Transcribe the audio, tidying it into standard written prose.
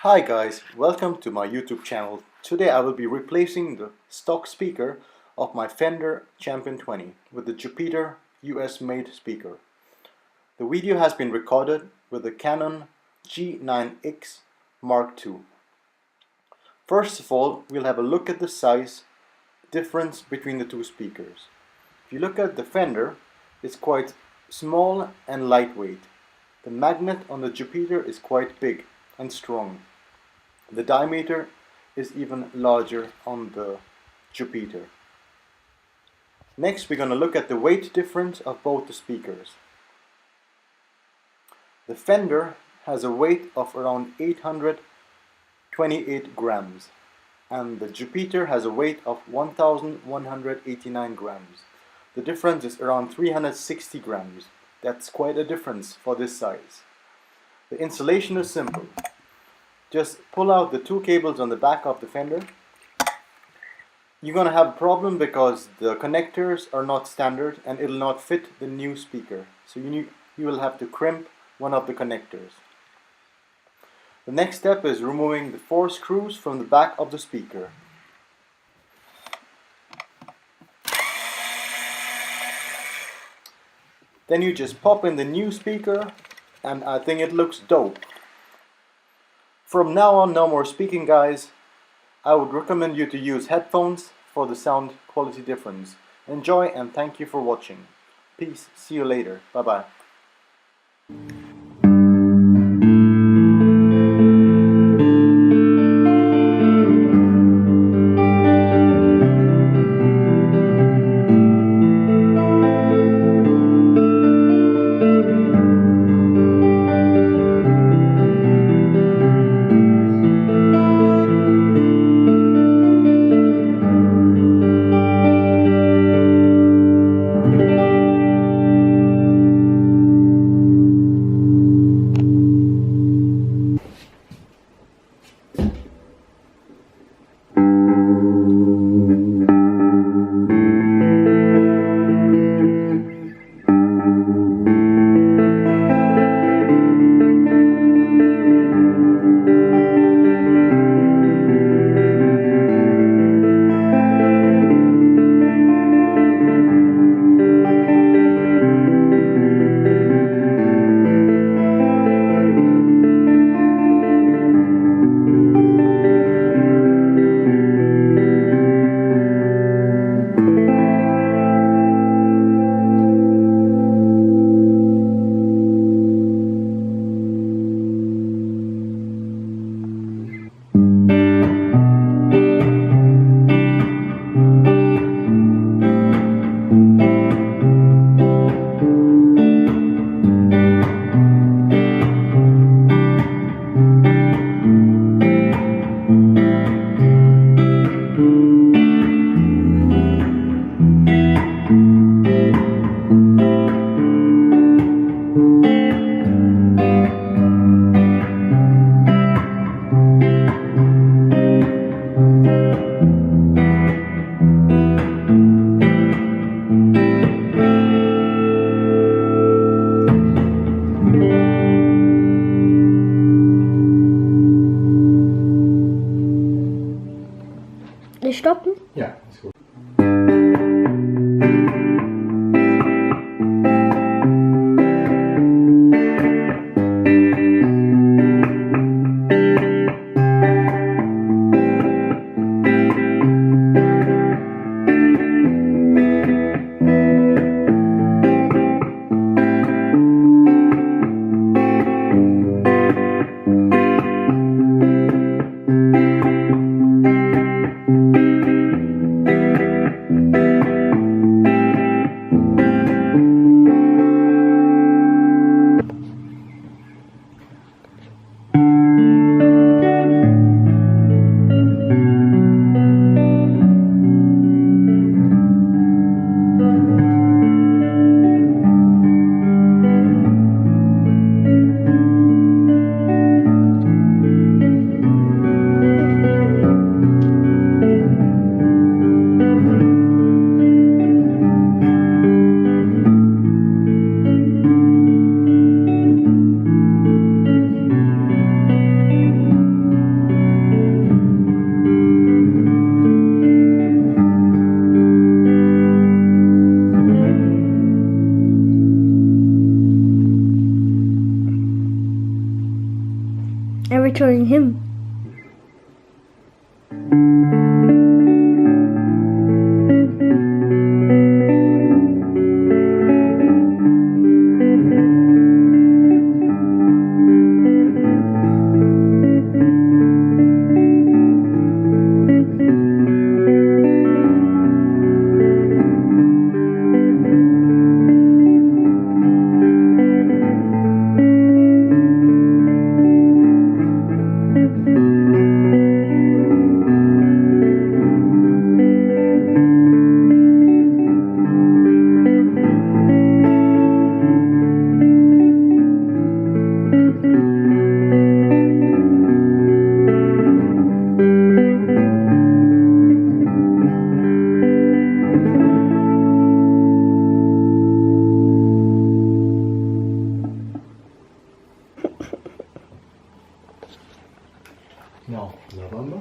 Hi guys, welcome to my YouTube channel. Today I will be replacing the stock speaker of my Fender Champion 20 with the Jupiter US made speaker. The video has been recorded with the Canon G9X Mark II. First of all, we'll have a look at the size difference between the two speakers. If you look at the Fender, it's quite small and lightweight. The magnet on the Jupiter is quite big and strong. The diameter is even larger on the Jupiter. Next, we're going to look at the weight difference of both the speakers. The Fender has a weight of around 828 grams and the Jupiter has a weight of 1189 grams. The difference is around 360 grams. That's quite a difference for this size. The installation is simple. Just pull out the two cables on the back of the Fender. You're going to have a problem because the connectors are not standard and it will not fit the new speaker. So you will have to crimp one of the connectors. The next step is removing the 4 screws from the back of the speaker. Then you just pop in the new speaker and I think it looks dope. From now on, no more speaking guys. I would recommend you to use headphones for the sound quality difference. Enjoy and thank you for watching. Peace, see you later, bye bye. Stoppen? Ja, ist gut. and returning him. Now, November.